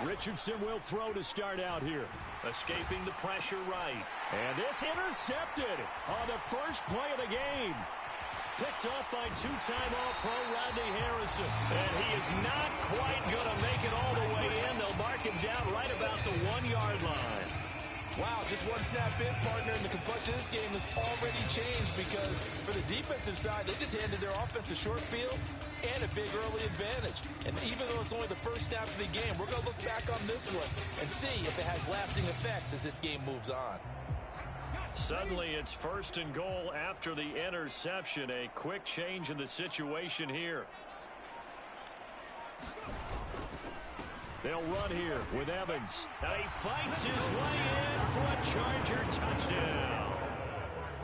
Richardson will throw to start out here. Escaping the pressure right. And this intercepted on the first play of the game. Picked off by two-time All-Pro Rodney Harrison. And he is not quite going to make it all the way in. They'll mark him down right about the 1-yard line. Wow, just one snap in, partner, and the complexion of this game has already changed because for the defensive side, they just handed their offense a short field and a big early advantage. And even though it's only the first snap of the game, we're going to look back on this one and see if it has lasting effects as this game moves on. Suddenly, it's 1st and goal after the interception. A quick change in the situation here. They'll run here with Evans. And he fights his way in for a Charger touchdown.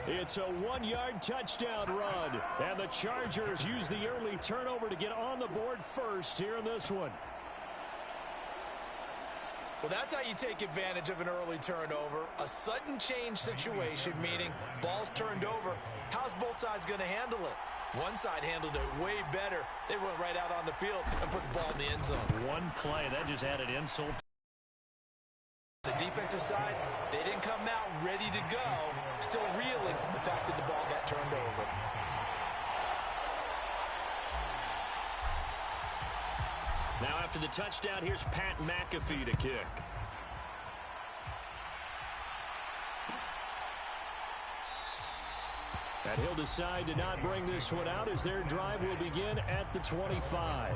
It's a 1-yard touchdown run. And the Chargers use the early turnover to get on the board first here in this one. Well, that's how you take advantage of an early turnover. A sudden change situation, meaning ball's turned over. How's both sides going to handle it? One side handled it way better. They went right out on the field and put the ball in the end zone. One play, that just added insult. The defensive side, they didn't come out ready to go, still reeling from the fact that the ball got turned over. Now after the touchdown, here's Pat McAfee to kick. And he'll decide to not bring this one out as their drive will begin at the 25.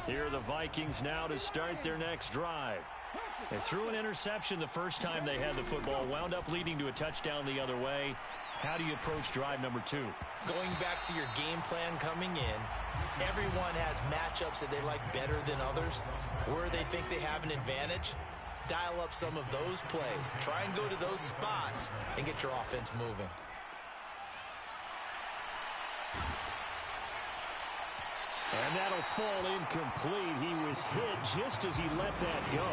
Here are the Vikings now to start their next drive. They threw an interception the first time they had the football, wound up leading to a touchdown the other way. How do you approach drive number 2? Going back to your game plan coming in, everyone has matchups that they like better than others. Where they think they have an advantage, dial up some of those plays. Try and go to those spots and get your offense moving. And that'll fall incomplete. He was hit just as he let that go.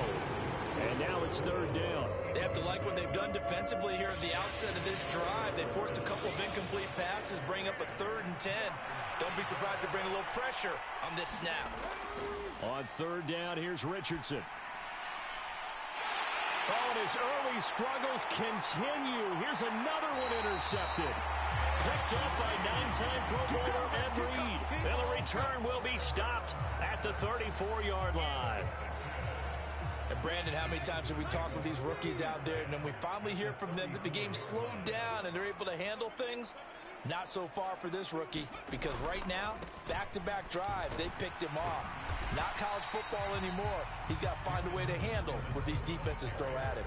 And now it's 3rd down. They have to like what they've done defensively here at the outset of this drive. They forced a couple of incomplete passes, bring up a 3rd and 10. Don't be surprised to bring a little pressure on this snap. On 3rd down, here's Richardson. Oh, and his early struggles continue. Here's another one intercepted. Picked up by 9-time Pro Bowler Ed Reed. And the return will be stopped at the 34-yard line. And Brandon, how many times have we talked with these rookies out there, and then we finally hear from them that the game slowed down and they're able to handle things? Not so far for this rookie, because right now, back-to-back drives, they picked him off. Not college football anymore. He's got to find a way to handle what these defenses throw at him.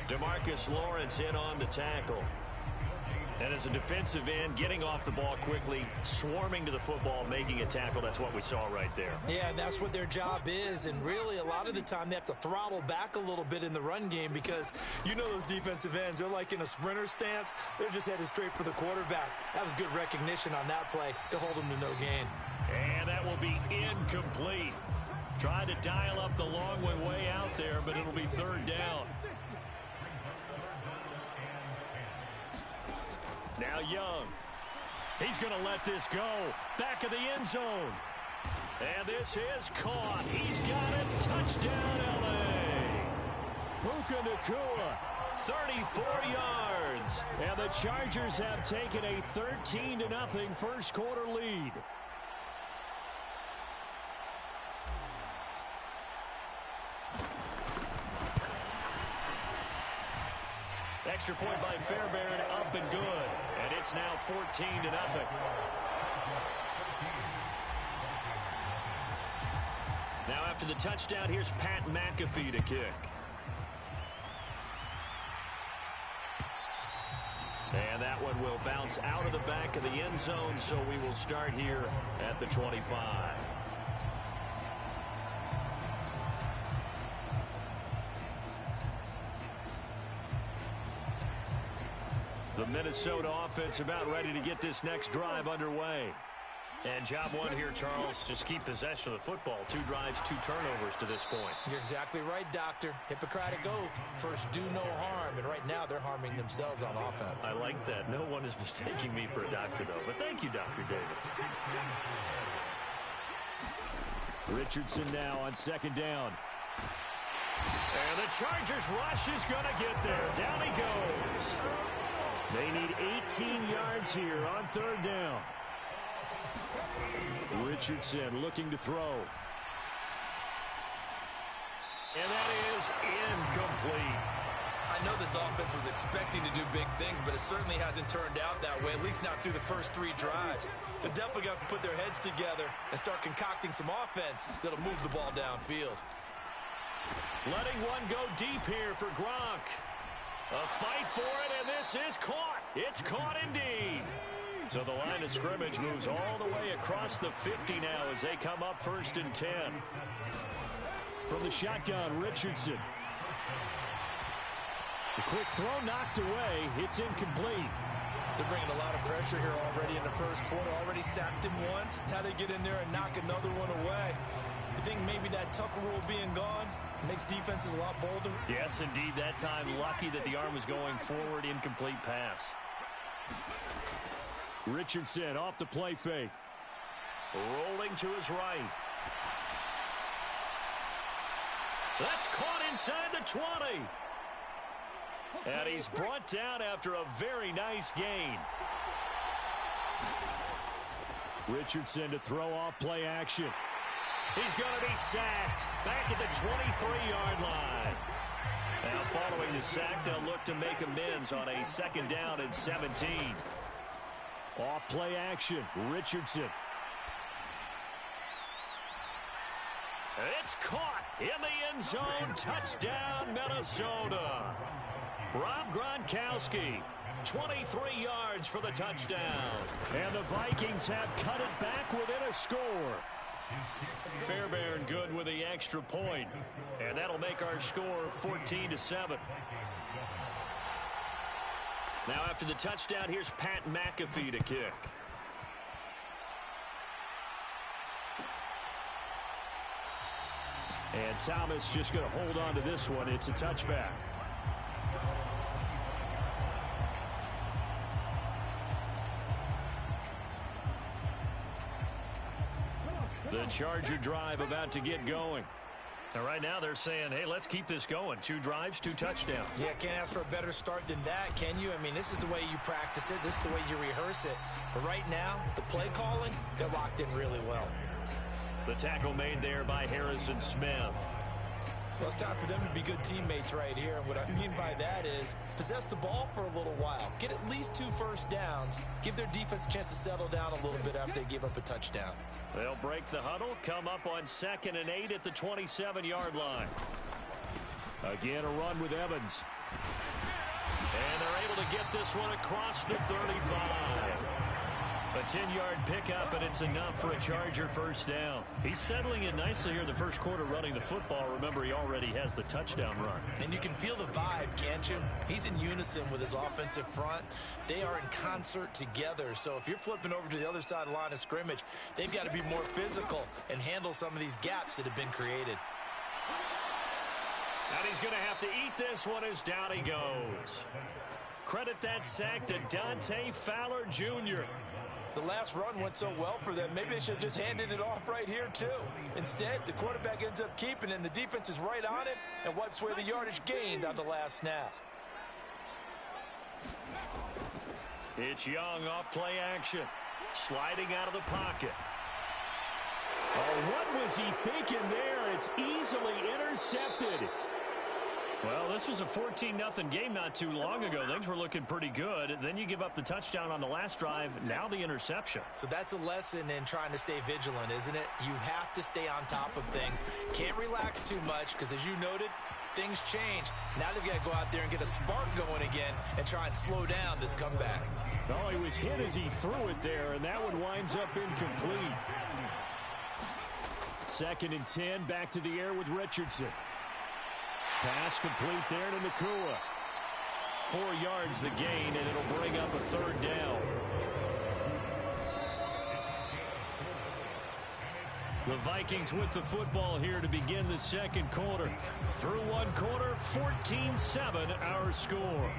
DeMarcus Lawrence in on the tackle. And as a defensive end, getting off the ball quickly, swarming to the football, making a tackle, that's what we saw right there. Yeah, and that's what their job is. And really, a lot of the time, they have to throttle back a little bit in the run game because you know those defensive ends, they're like in a sprinter stance. They're just headed straight for the quarterback. That was good recognition on that play to hold them to no gain. And that will be incomplete. Tried to dial up the long way out there, but it'll be 3rd down. Now Young. He's going to let this go. Back of the end zone. And this is caught. He's got it. Touchdown, L.A. Puka Nacua, 34 yards. and the Chargers have taken a 13-0 first quarter lead. Extra point by Fairbairn, up and good. And it's now 14-0. Now after the touchdown, here's Pat McAfee to kick. And that one will bounce out of the back of the end zone, so we will start here at the 25. The Minnesota offense about ready to get this next drive underway. And job one here, Charles, just keep possession of the football. 2 drives, 2 turnovers to this point. You're exactly right, Doctor. Hippocratic oath. First, do no harm. And right now, they're harming themselves on offense. I like that. No one is mistaking me for a doctor, though. But thank you, Dr. Davis. Richardson now on second down. And the Chargers rush is going to get there. Down he goes. They need 18 yards here on third down. Richardson looking to throw. And that is incomplete. I know this offense was expecting to do big things, but it certainly hasn't turned out that way, at least not through the first 3 drives. They're definitely going to have to put their heads together and start concocting some offense that'll move the ball downfield. Letting one go deep here for Gronk. A fight for it, and this is caught. It's caught indeed. So the line of scrimmage moves all the way across the 50 now as they come up 1st and 10. From the shotgun, Richardson. The quick throw knocked away. It's incomplete. They're bringing a lot of pressure here already in the first quarter. Already sacked him once. How to get in there and knock another one away. You think maybe that Tucker rule being gone makes defenses a lot bolder? Yes, indeed. That time, lucky that the arm was going forward. Incomplete pass. Richardson off the play fake. Rolling to his right. That's caught inside the 20. And he's brought down after a very nice gain. Richardson to throw off play action. He's going to be sacked back at the 23-yard line. Now following the sack, they'll look to make amends on a 2nd down and 17. Off play action, Richardson. It's caught in the end zone. Touchdown, Minnesota. Rob Gronkowski, 23 yards for the touchdown. And the Vikings have cut it back within a score. Fairbairn good with the extra point. And that'll make our score 14-7. Now after the touchdown, here's Pat McAfee to kick. And Thomas just going to hold on to this one. It's a touchback. The Charger drive about to get going. And right now they're saying, hey, let's keep this going. 2 drives, 2 touchdowns. Yeah, can't ask for a better start than that, can you? I mean, this is the way you practice it. This is the way you rehearse it. But right now, the play calling, they're locked in really well. The tackle made there by Harrison Smith. Well, it's time for them to be good teammates right here. And what I mean by that is possess the ball for a little while. Get at least 2 first downs. Give their defense a chance to settle down a little bit after they give up a touchdown. They'll break the huddle, come up on 2nd and 8 at the 27-yard line. Again, a run with Evans. And they're able to get this one across the 35. A 10-yard pickup, and it's enough for a Charger first down. He's settling in nicely here in the first quarter running the football. Remember, he already has the touchdown run. And you can feel the vibe, can't you? He's in unison with his offensive front. They are in concert together. So if you're flipping over to the other side of the line of scrimmage, they've got to be more physical and handle some of these gaps that have been created. And he's going to have to eat this one as down he goes. Credit that sack to Dante Fowler Jr. The last run went so well for them, maybe they should have just handed it off right here, too. Instead, the quarterback ends up keeping it, and the defense is right on it and wipes away the yardage gained on the last snap. It's Young off play action. Sliding out of the pocket. Oh, what was he thinking there? It's easily intercepted. Well, this was a 14-0 game not too long ago. Things were looking pretty good. Then you give up the touchdown on the last drive. Now the interception. So that's a lesson in trying to stay vigilant, isn't it? You have to stay on top of things. Can't relax too much because, as you noted, things change. Now they've got to go out there and get a spark going again and try and slow down this comeback. Oh, he was hit as he threw it there, and that one winds up incomplete. 2nd and 10, back to the air with Richardson. Pass complete there to Nakua. 4 yards the gain, and it'll bring up a 3rd down. The Vikings with the football here to begin the 2nd quarter. Through 1 quarter, 14-7 our score.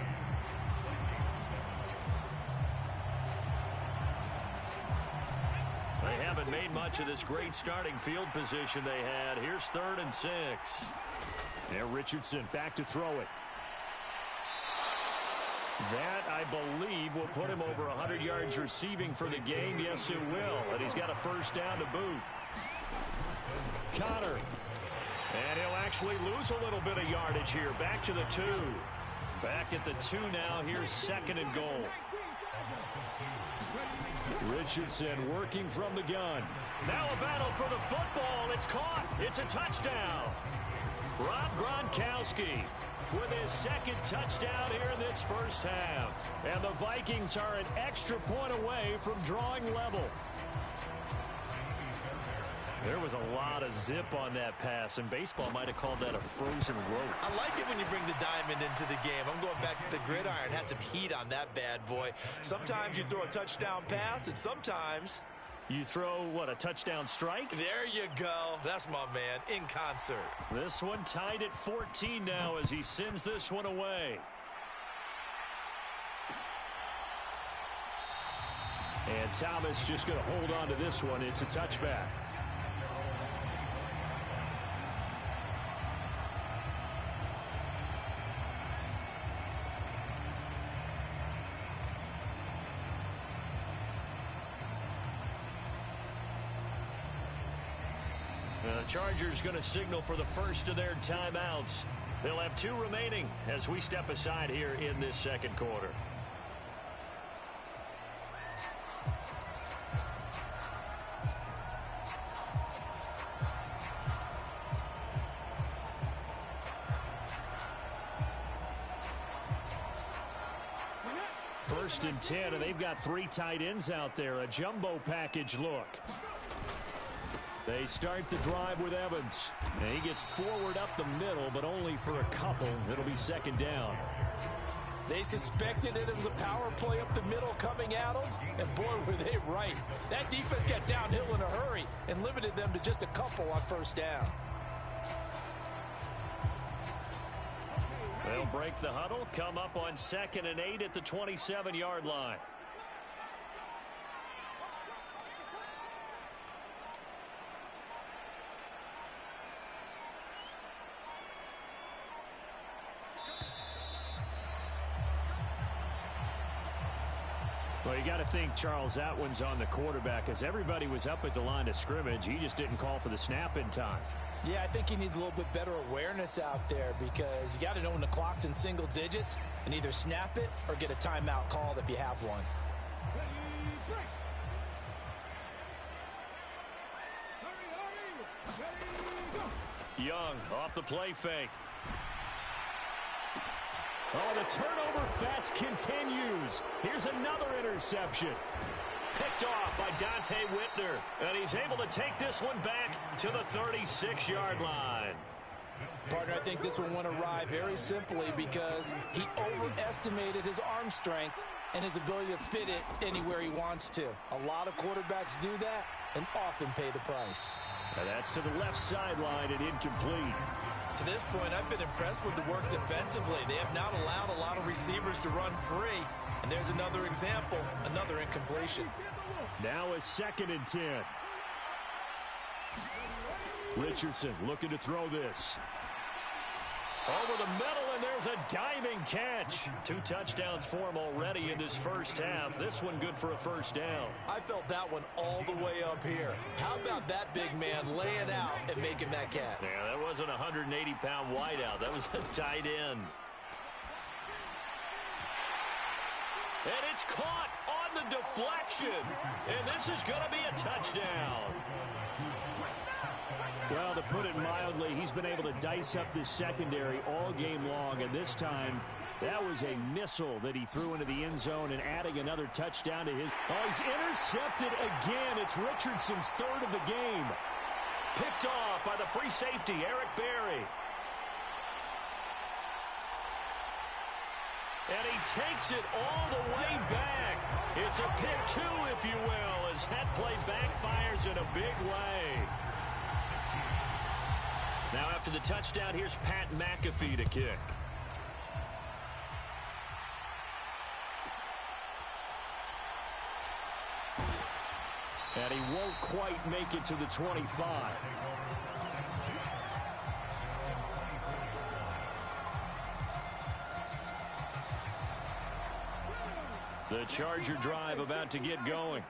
They haven't made much of this great starting field position they had. Here's 3rd and 6. There, Richardson back to throw it. That, I believe, will put him over 100 yards receiving for the game. Yes, it will. And he's got a 1st down to boot. Connor. And he'll actually lose a little bit of yardage here. Back to the 2. Back at the 2 now. Here's 2nd and goal. Richardson working from the gun. Now a battle for the football. It's caught. It's a touchdown. Rob Gronkowski with his 2nd touchdown here in this 1st half. And the Vikings are an extra point away from drawing level. There was a lot of zip on that pass, and baseball might have called that a frozen rope. I like it when you bring the diamond into the game. I'm going back to the gridiron. Had some heat on that bad boy. Sometimes you throw a touchdown pass, and sometimes you throw, what, a touchdown strike? There you go. That's my man, in concert. This one tied at 14 now as he sends this one away. And Thomas just going to hold on to this one. It's a touchback. The Chargers going to signal for the first of their timeouts. They'll have 2 remaining as we step aside here in this 2nd quarter. First and 10, and they've got 3 tight ends out there. A jumbo package look. They start the drive with Evans. And he gets forward up the middle, but only for a couple. It'll be 2nd down. They suspected it was a power play up the middle coming at them, and boy, were they right. That defense got downhill in a hurry and limited them to just a couple on 1st down. They'll break the huddle, come up on 2nd and 8 at the 27-yard line. Well, you got to think, Charles, that one's on the quarterback as everybody was up at the line of scrimmage. He just didn't call for the snap in time. Yeah, I think he needs a little bit better awareness out there because you got to know when the clock's in single digits and either snap it or get a timeout called if you have one. Young off the play fake. Oh, the turnover fest continues. Here's another interception. Picked off by Dante Whitner. And he's able to take this one back to the 36-yard line. Partner, I think this one went awry very simply because he overestimated his arm strength and his ability to fit it anywhere he wants to. A lot of quarterbacks do that and often pay the price. And that's to the left sideline and incomplete. To this point, I've been impressed with the work defensively. They have not allowed a lot of receivers to run free. And there's another example, another incompletion. Now a 2nd and 10. Richardson looking to throw this. Over the middle, and there's a diving catch. 2 touchdowns for him already in this first half. This one good for a first down. I felt that one all the way up here. How about that big man laying out and making that catch? Yeah, that wasn't a 180-pound wideout. That was a tight end. And it's caught on the deflection. And this is going to be a touchdown. Well, to put it mildly, he's been able to dice up this secondary all game long, and this time that was a missile that he threw into the end zone and adding another touchdown to his. Oh, he's intercepted again. It's Richardson's 3rd of the game. Picked off by the free safety, Eric Berry. And he takes it all the way back. It's a pick 2, if you will, as that play backfires in a big way. Now after the touchdown, here's Pat McAfee to kick. And he won't quite make it to the 25. The Charger drive about to get going.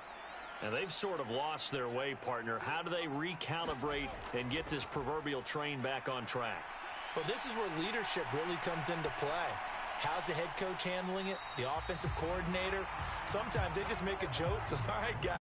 And they've sort of lost their way, partner. How do they recalibrate and get this proverbial train back on track? Well, this is where leadership really comes into play. How's the head coach handling it? The offensive coordinator? Sometimes they just make a joke. All right, guys.